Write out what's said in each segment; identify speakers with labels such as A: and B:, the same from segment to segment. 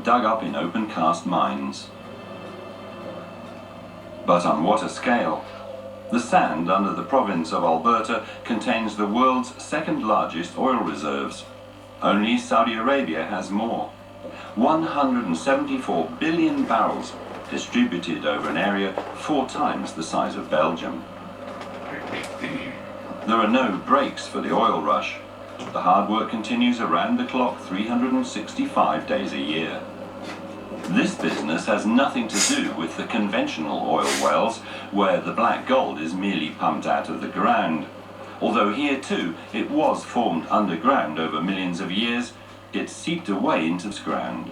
A: dug up in open cast mines. But on what a scale! The sand under the province of Alberta contains the world's second largest oil reserves. Only Saudi Arabia has more. 174 billion barrels distributed over an area 4 times the size of Belgium. There are no breaks for the oil rush. The hard work continues around the clock 365 days a year. This business has nothing to do with the conventional oil wells, where the black gold is merely pumped out of the ground. Although here too it was formed underground over millions of years, it seeped away into the ground.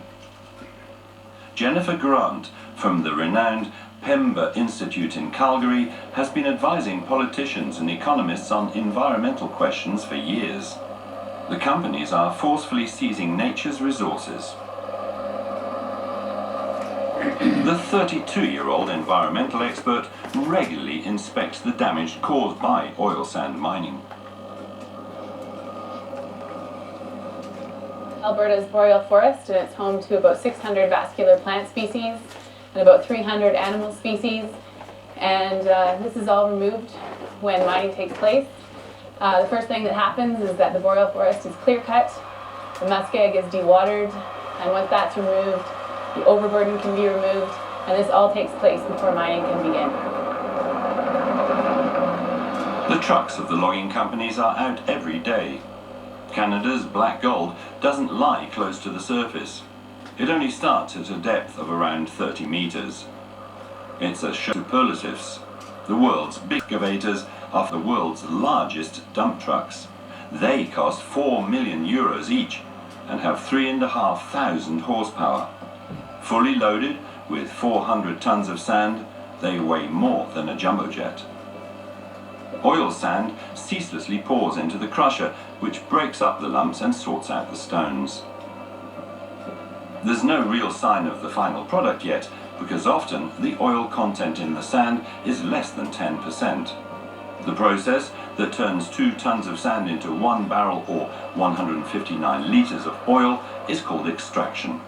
A: Jennifer Grant from the renowned Pemba Institute in Calgary has been advising politicians and economists on environmental questions for years. The companies are forcefully seizing nature's resources. The 32-year-old environmental expert regularly inspects the damage caused by oil sand mining.
B: Alberta's boreal forest, and it's home to about 600 vascular plant species and about 300 animal species. And this is all removed when mining takes place. The first thing that happens is that the boreal forest is clear cut, the muskeg is dewatered, and once that's removed, the overburden can be removed, and this all takes place before mining can begin.
A: The trucks of the logging companies are out every day. Canada's black gold doesn't lie close to the surface. It only starts at a depth of around 30 meters. It's a show of superlatives. The world's big excavators are the world's largest dump trucks. They cost 4 million euros each and have 3,500 horsepower. Fully loaded with 400 tons of sand, they weigh more than a jumbo jet. Oil sand ceaselessly pours into the crusher, which breaks up the lumps and sorts out the stones. There's no real sign of the final product yet, because often the oil content in the sand is less than 10%. The process that turns 2 tons of sand into 1 barrel or 159 litres of oil is called extraction.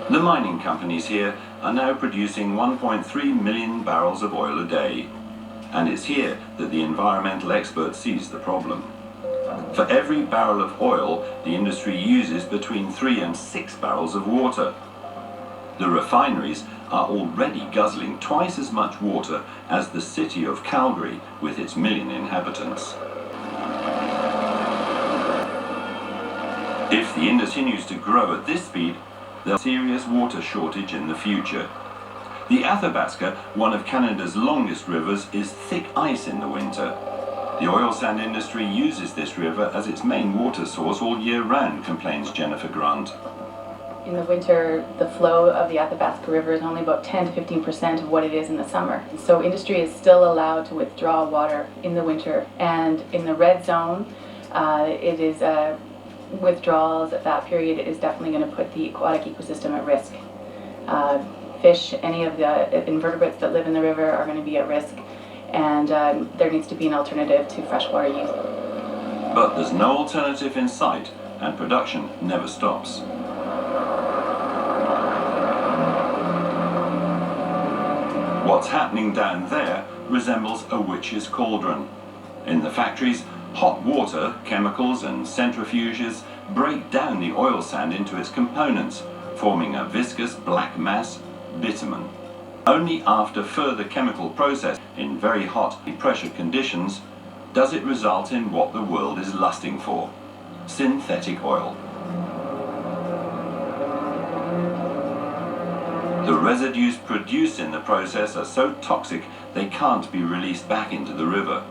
A: The mining companies here are now producing 1.3 million barrels of oil a day, and it's here that the environmental expert sees the problem. For every barrel of oil, the industry uses between 3 and 6 barrels of water. The refineries are already guzzling twice as much water as the city of Calgary with its 1 million inhabitants. If the industry continues to grow at this speed, there'll be a serious water shortage in the future. The Athabasca, one of Canada's longest rivers, is thick ice in the winter. The oil sand industry uses this river as its main water source all year round, complains Jennifer Grant.
B: In the winter, the flow of the Athabasca River is only about 10 to 15% of what it is in the summer. So industry is still allowed to withdraw water in the winter, and in the red zone, it is withdrawals at that period is definitely going to put the aquatic ecosystem at risk. Fish, any of the invertebrates that live in the river are going to be at risk, and there needs to be an alternative to freshwater use.
A: But there's no alternative in sight, and production never stops. What's happening down there resembles a witch's cauldron. In the factories, hot water, chemicals and centrifuges break down the oil sand into its components, forming a viscous black mass, bitumen. Only after further chemical process in very hot pressure conditions does it result in what the world is lusting for: synthetic oil. The residues produced in the process are so toxic they can't be released back into the river.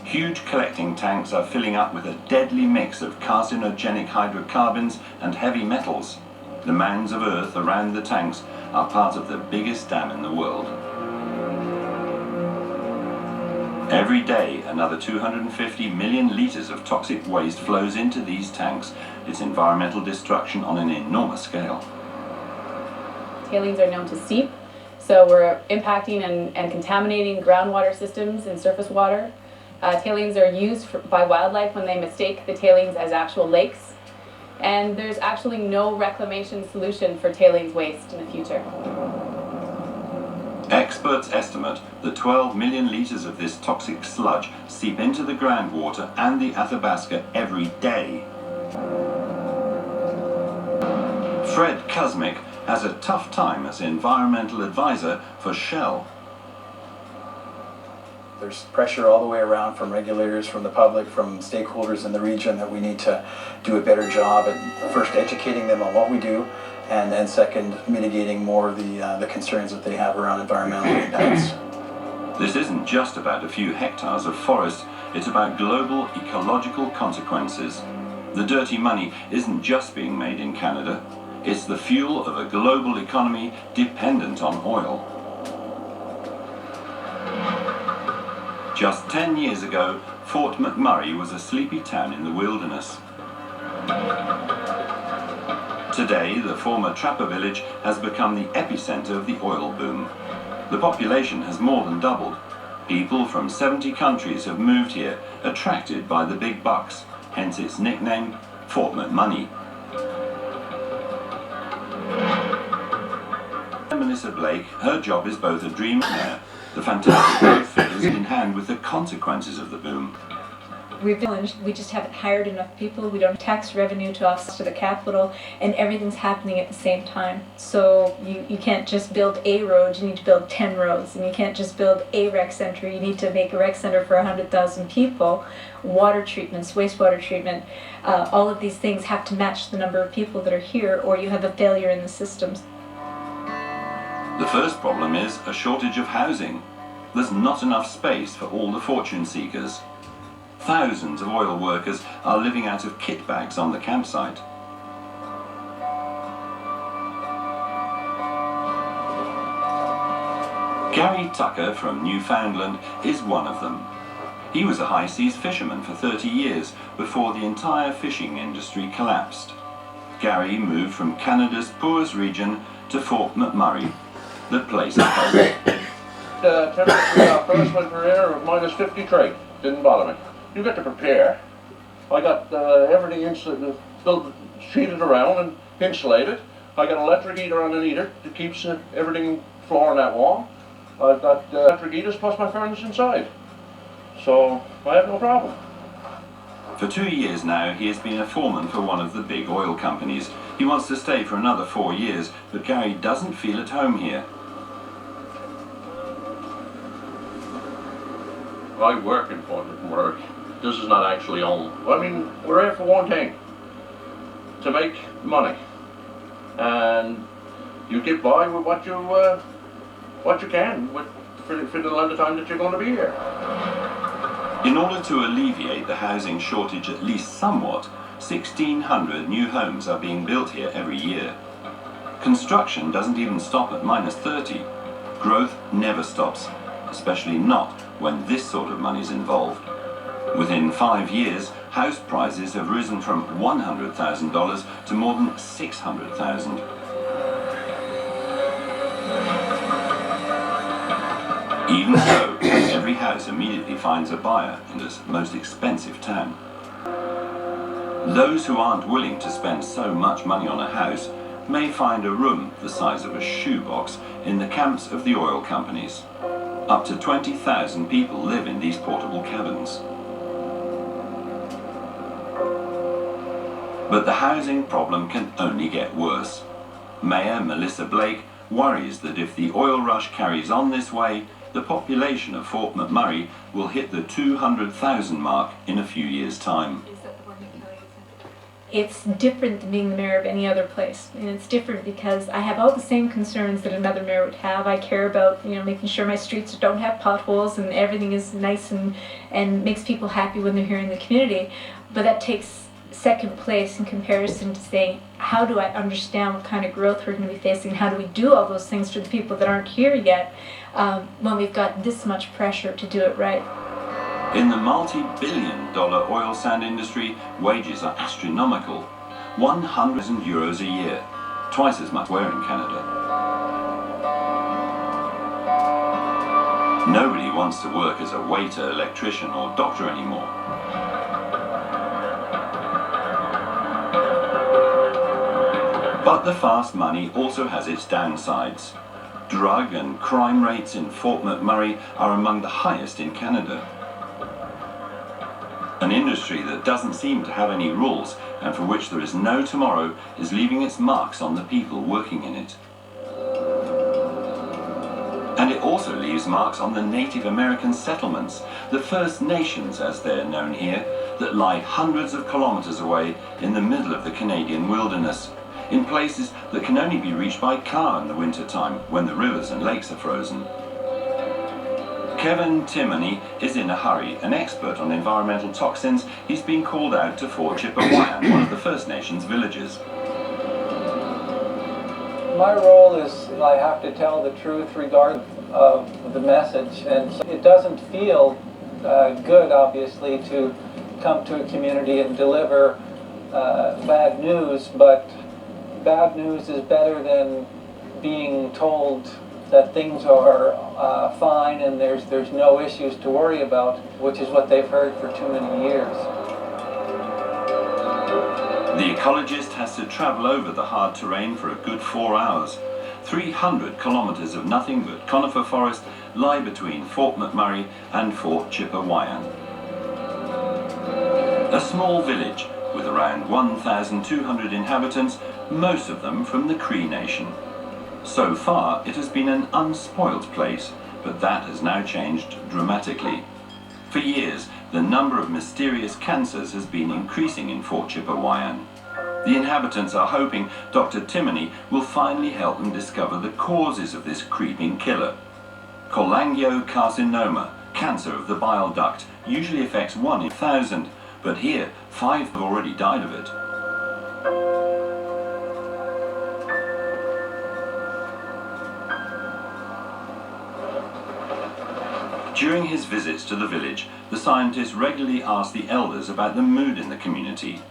A: Huge collecting tanks are filling up with a deadly mix of carcinogenic hydrocarbons and heavy metals. The mounds of earth around the tanks are part of the biggest dam in the world. Every day, another 250 million litres of toxic waste flows into these tanks. It's environmental destruction on an enormous scale.
B: Tailings are known to seep, so we're impacting and contaminating groundwater systems and surface water. Tailings are used by wildlife when they mistake the tailings as actual lakes. And there's actually no reclamation solution for tailings waste in the future.
A: Experts estimate that 12 million litres of this toxic sludge seep into the groundwater and the Athabasca every day. Fred Kuzmic has a tough time as environmental advisor for Shell.
C: There's pressure all the way around from regulators, from the public, from stakeholders in the region that we need to do a better job at first educating them on what we do, and second, mitigating more of the concerns that they have around environmental impacts.
A: This isn't just about a few hectares of forest, it's about global ecological consequences. The dirty money isn't just being made in Canada, it's the fuel of a global economy dependent on oil. Just 10 years ago, Fort McMurray was a sleepy town in the wilderness. Today, the former trapper village has become the epicenter of the oil boom. The population has more than doubled. People from 70 countries have moved here, attracted by the big bucks, hence its nickname, Fort McMoney. Melissa Blake, her job is both a dream and air. The fantastic growth figures in hand with the consequences of the boom.
D: We've been, we just haven't hired enough people, we don't have tax revenue to offset the capital, and everything's happening at the same time. So you can't just build a road, you need to build 10 roads, and you can't just build a rec center, you need to make a rec center for 100,000 people. Water treatments, wastewater treatment, all of these things have to match the number of people that are here, or you have a failure in the systems.
A: The first problem is a shortage of housing. There's not enough space for all the fortune seekers. Thousands of oil workers are living out of kit bags on the campsite. Gary Tucker from Newfoundland is one of them. He was a high seas fisherman for 30 years before the entire fishing industry collapsed. Gary moved from Canada's poorest region to Fort McMurray, the place of hope.
E: The temperature first winter here of -53. Didn't bother me. You got to prepare. I got everything built, sheeted around and insulated. I got an electric heater on the heater that keeps everything flooring that warm. I've got electric heaters plus my furnace inside. So I have no problem.
A: For 2 years now, he has been a foreman for one of the big oil companies. He wants to stay for another 4 years, but Gary doesn't feel at home here.
E: I work in Fort McMurray. This is not actually home. I mean, we're here for one thing, to make money. And you get by with what you can for the length of time that you're going to be here.
A: In order to alleviate the housing shortage at least somewhat, 1,600 new homes are being built here every year. Construction doesn't even stop at -30. Growth never stops, especially not when this sort of money is involved. Within 5 years, house prices have risen from $100,000 to more than $600,000. Even so, every house immediately finds a buyer in this most expensive town. Those who aren't willing to spend so much money on a house may find a room the size of a shoebox in the camps of the oil companies. Up to 20,000 people live in these portable cabins. But the housing problem can only get worse. Mayor Melissa Blake worries that if the oil rush carries on this way, the population of Fort McMurray will hit the 200,000 mark in a few years' time.
D: It's different than being the mayor of any other place, and it's different because I have all the same concerns that another mayor would have. I care about, making sure my streets don't have potholes and everything is nice and makes people happy when they're here in the community. But that takes second place in comparison to saying, how do I understand what kind of growth we're going to be facing? How do we do all those things for the people that aren't here yet when we've got this much pressure to do it right?
A: In the multi-billion-dollar oil sand industry, wages are astronomical. €100,000 a year, twice as much where in Canada. Nobody wants to work as a waiter, electrician or doctor anymore. But the fast money also has its downsides. Drug and crime rates in Fort McMurray are among the highest in Canada. An industry that doesn't seem to have any rules and for which there is no tomorrow is leaving its marks on the people working in it. And it also leaves marks on the Native American settlements, the First Nations as they're known here, that lie hundreds of kilometers away in the middle of the Canadian wilderness, in places that can only be reached by car in the winter time when the rivers and lakes are frozen. Kevin Timoney is in a hurry. An expert on environmental toxins, he's been called out to Fort Chipewyan, one of the First Nations villages.
F: My role is I have to tell the truth regarding of the message, and so it doesn't feel good, obviously, to come to a community and deliver bad news, but bad news is better than being told that things are fine and there's no issues to worry about, which is what they've heard for too many years.
A: The ecologist has to travel over the hard terrain for a good 4 hours. 300 kilometers of nothing but conifer forest lie between Fort McMurray and Fort Chipewyan. A small village with around 1,200 inhabitants, most of them from the Cree Nation. So far, it has been an unspoilt place, but that has now changed dramatically. For years, the number of mysterious cancers has been increasing in Fort Chipewyan. The inhabitants are hoping Dr. Timoney will finally help them discover the causes of this creeping killer. Cholangiocarcinoma, cancer of the bile duct, usually affects 1 in 1,000, but here, 5 have already died of it. During his visits to the village, the scientist regularly asked the elders about the mood in the community.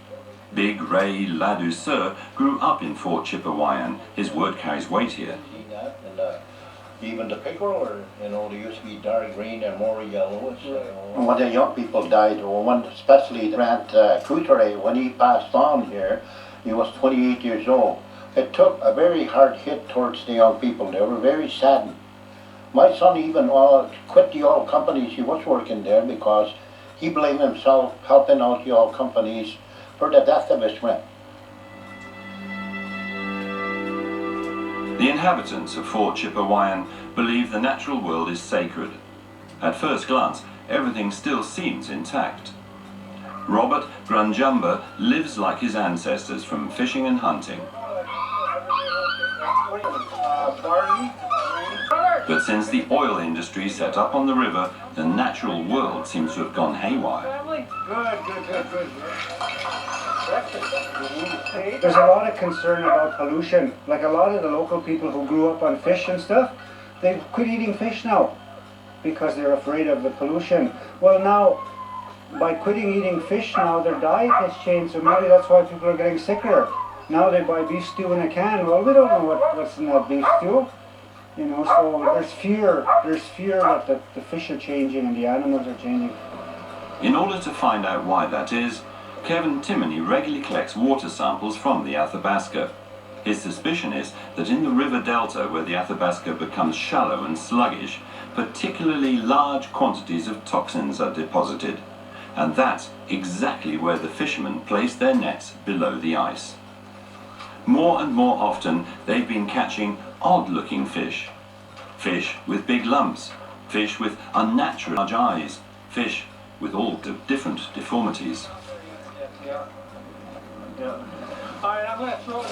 A: Big Ray Ladouceur grew up in Fort Chipewyan. His word carries weight here.
G: Even the pickerel, they used to be dark green and more yellowish.
H: When the young people died, or one especially Grant Couturier, when he passed on here, he was 28 years old. It took a very hard hit towards the young people. They were very saddened. My son even quit the oil companies he was working there because he blamed himself helping out the oil companies for the death of his men.
A: The inhabitants of Fort Chipewyan believe the natural world is sacred. At first glance, everything still seems intact. Robert Grunjumba lives like his ancestors from fishing and hunting. But since the oil industry set up on the river, the natural world seems to have gone haywire.
I: Good. There's a lot of concern about pollution. Like a lot of the local people who grew up on fish and stuff, they quit eating fish now because they're afraid of the pollution. Well, now, by quitting eating fish now, their diet has changed, so maybe that's why people are getting sicker. Now they buy beef stew in a can. Well, we don't know what's in that beef stew. So there's fear that the fish are changing and the animals are changing.
A: In order to find out why that is, Kevin Timoney regularly collects water samples from the Athabasca. His suspicion is that in the river delta where the Athabasca becomes shallow and sluggish, particularly large quantities of toxins are deposited. And that's exactly where the fishermen place their nets below the ice. More and more often, they've been catching odd-looking fish. Fish with big lumps, fish with unnatural large eyes, fish with all different deformities.
F: Yeah. All right, I'm going to throw this.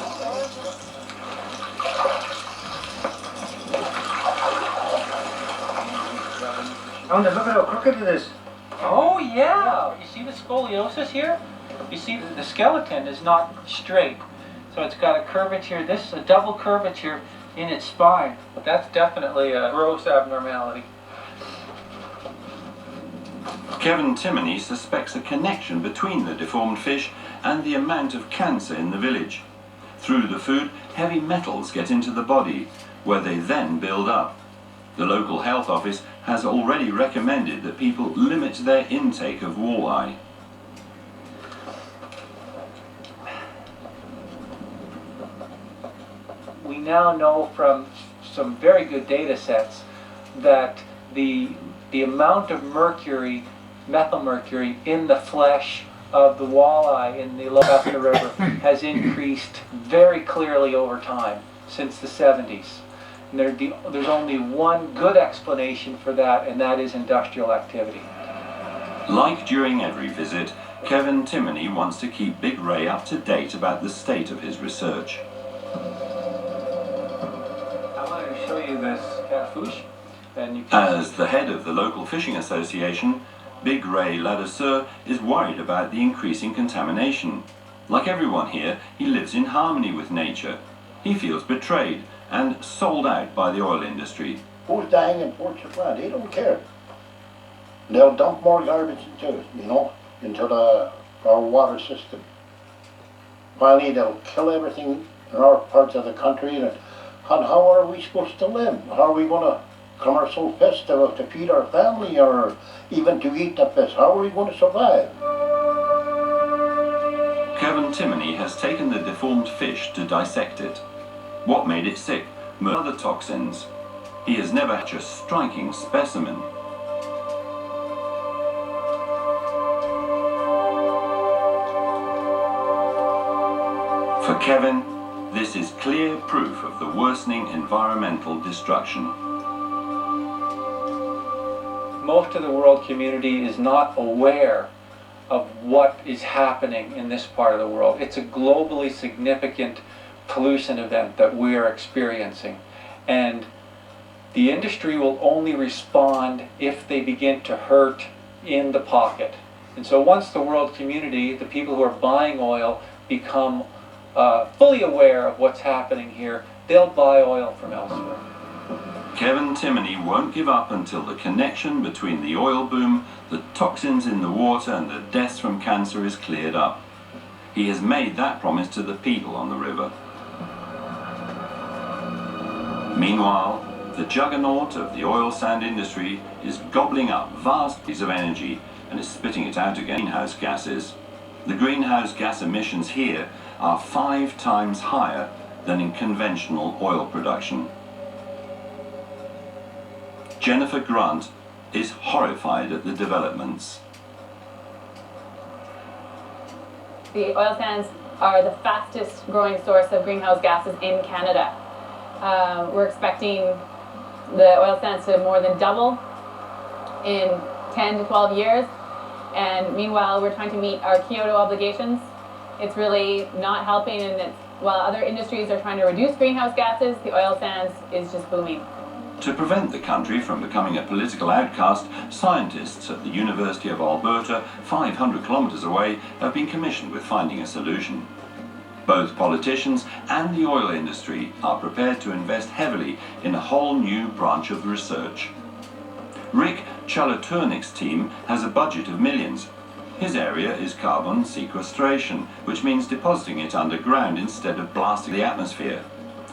I: Look at how crooked it is.
F: Oh yeah, you see the scoliosis here? You see the skeleton is not straight, so it's got a curvature. This is a double curvature in its spine. That's definitely a gross abnormality.
A: Kevin Timoney suspects a connection between the deformed fish and the amount of cancer in the village. Through the food, heavy metals get into the body, where they then build up. The local health office has already recommended that people limit their intake of walleye.
F: We now know from some very good data sets that the amount of mercury, methylmercury, in the flesh of the walleye in the Athabasca River has increased very clearly over time since the 70s. And there's only one good explanation for that, and that is industrial activity.
A: Like during every visit, Kevin Timoney wants to keep Big Ray up to date about the state of his research.
F: I wanted to show you this catfish.
A: As the head of the local fishing association, Big Ray Ladouceur is worried about the increasing contamination. Like everyone here, he lives in harmony with nature. He feels betrayed and sold out by the oil industry.
H: Who's dying in Port Supply? They don't care. They'll dump more garbage into it, into our water system. Finally, they'll kill everything in our parts of the country, and how are we supposed to live? How are we going to commercial fish to feed our family, or even to eat the fish? How are we going to survive?
A: Kevin Timoney has taken the deformed fish to dissect it. What made it sick? Other toxins. He has never had a striking specimen. For Kevin, this is clear proof of the worsening environmental destruction.
F: Most of the world community is not aware of what is happening in this part of the world. It's a globally significant pollution event that we are experiencing, and the industry will only respond if they begin to hurt in the pocket. And so once the world community, the people who are buying oil, become fully aware of what's happening here, they'll buy oil from elsewhere.
A: Kevin Timoney won't give up until the connection between the oil boom, the toxins in the water, and the deaths from cancer is cleared up. He has made that promise to the people on the river. Meanwhile, the juggernaut of the oil sand industry is gobbling up vast amounts of energy and is spitting it out again. Greenhouse gases. The greenhouse gas emissions here are 5 times higher than in conventional oil production. Jennifer Grant is horrified at the developments.
B: The oil sands are the fastest growing source of greenhouse gases in Canada. We're expecting the oil sands to more than double in 10 to 12 years, and meanwhile we're trying to meet our Kyoto obligations. It's really not helping, and while other industries are trying to reduce greenhouse gases, the oil sands is just booming.
A: To prevent the country from becoming a political outcast, scientists at the University of Alberta, 500 kilometres away, have been commissioned with finding a solution. Both politicians and the oil industry are prepared to invest heavily in a whole new branch of research. Rick Chalaturnik's team has a budget of millions. His area is carbon sequestration, which means depositing it underground instead of blasting the atmosphere.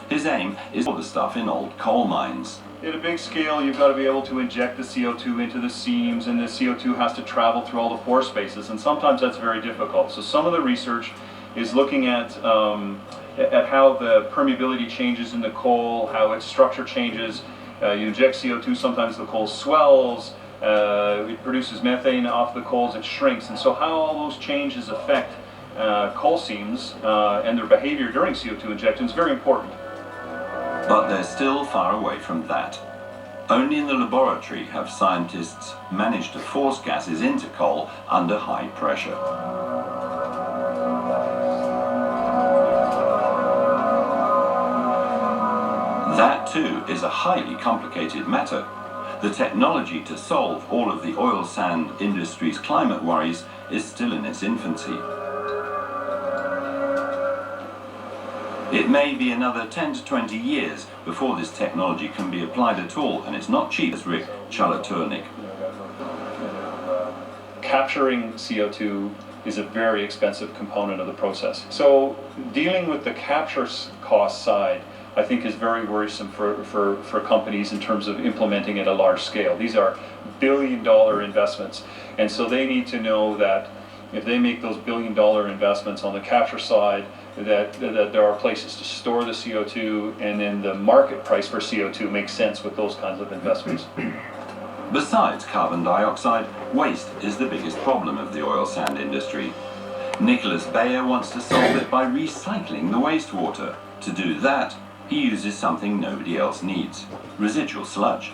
A: His aim is to store the stuff in old coal mines.
J: At a big scale, you've got to be able to inject the CO2 into the seams, and the CO2 has to travel through all the pore spaces, and sometimes that's very difficult. So some of the research is looking at how the permeability changes in the coal, how its structure changes. You inject CO2, sometimes the coal swells, it produces methane off the coals, it shrinks, and so how all those changes affect coal seams and their behavior during CO2 injection is very important.
A: But they're still far away from that. Only in the laboratory have scientists managed to force gases into coal under high pressure. That too is a highly complicated matter. The technology to solve all of the oil sand industry's climate worries is still in its infancy. It may be another 10 to 20 years before this technology can be applied at all, and it's not cheap, as Rick Chalaturnik.
J: Capturing CO2 is a very expensive component of the process. So dealing with the capture cost side, I think, is very worrisome for companies in terms of implementing at a large scale. These are billion-dollar investments, and so they need to know that if they make those billion-dollar investments on the capture side, that there are places to store the CO2, and then the market price for CO2 makes sense with those kinds of investments.
A: Besides carbon dioxide, waste is the biggest problem of the oil sand industry. Nicholas Bayer wants to solve it by recycling the wastewater. To do that, he uses something nobody else needs: residual sludge.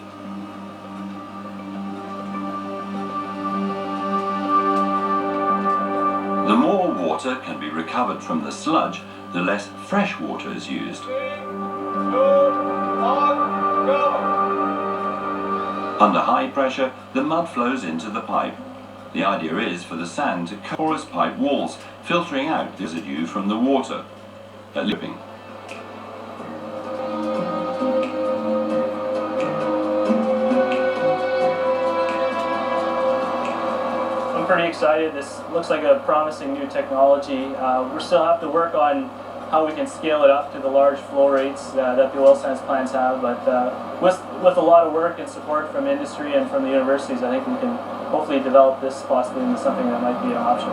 A: The more water can be recovered from the sludge, the less fresh water is used.
K: 3, 2, 1, go!
A: Under high pressure, the mud flows into the pipe. The idea is for the sand to cover porous pipe walls, filtering out the residue from the water. Living.
L: I'm pretty excited. This looks like a promising new technology. We still have to work on how we can scale it up to the large flow rates that the oil sands plants have, but with a lot of work and support from industry and from the universities, I think we can hopefully develop this possibly into something that might be an option.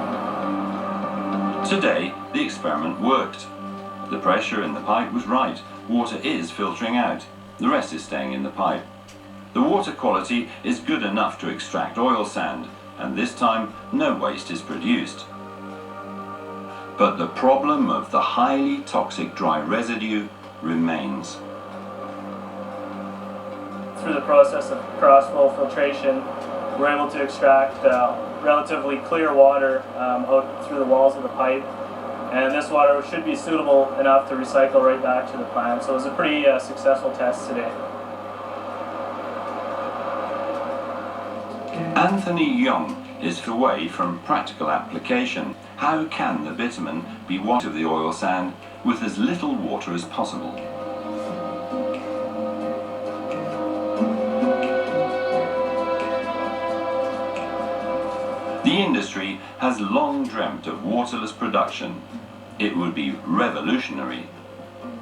A: Today, the experiment worked. The pressure in the pipe was right. Water is filtering out. The rest is staying in the pipe. The water quality is good enough to extract oil sand, and this time no waste is produced. But the problem of the highly toxic dry residue remains.
L: Through the process of cross-flow filtration, we're able to extract relatively clear water out through the walls of the pipe, and this water should be suitable enough to recycle right back to the plant. So it was a pretty successful test today.
A: Anthony Young is away from practical application. How can the bitumen be washed of the oil sand with as little water as possible? The industry has long dreamt of waterless production. It would be revolutionary.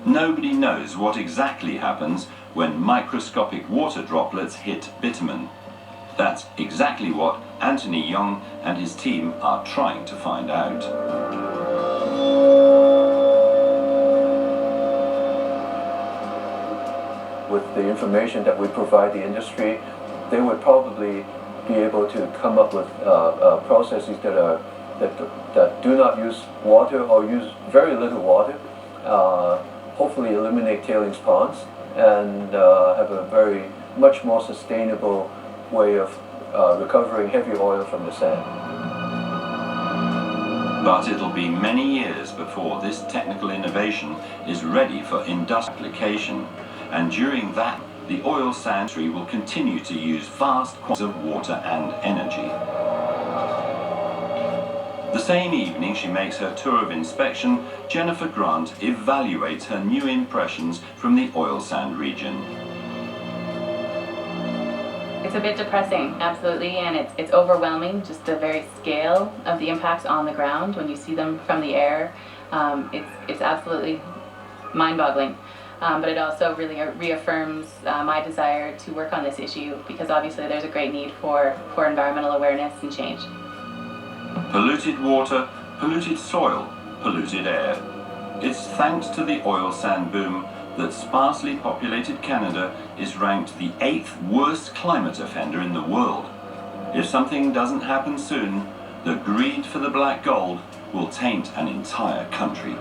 A: Nobody knows what exactly happens when microscopic water droplets hit bitumen. That's exactly what Anthony Young and his team are trying to find out.
M: With the information that we provide the industry, they would probably be able to come up with processes that do not use water or use very little water, hopefully eliminate tailings ponds, and have a much more sustainable way of recovering heavy oil from the sand.
A: But it'll be many years before this technical innovation is ready for industrial application, and during that, the oil sand industry will continue to use vast quantities of water and energy. The same evening she makes her tour of inspection, Jennifer Grant evaluates her new impressions from the oil sand region.
B: It's a bit depressing, absolutely, and it's overwhelming, just the very scale of the impacts on the ground when you see them from the air. It's absolutely mind-boggling. But it also really reaffirms my desire to work on this issue, because obviously there's a great need for environmental awareness and change.
A: Polluted water, polluted soil, polluted air. It's thanks to the oil sand boom that sparsely populated Canada is ranked the 8th worst climate offender in the world. If something doesn't happen soon, the greed for the black gold will taint an entire country.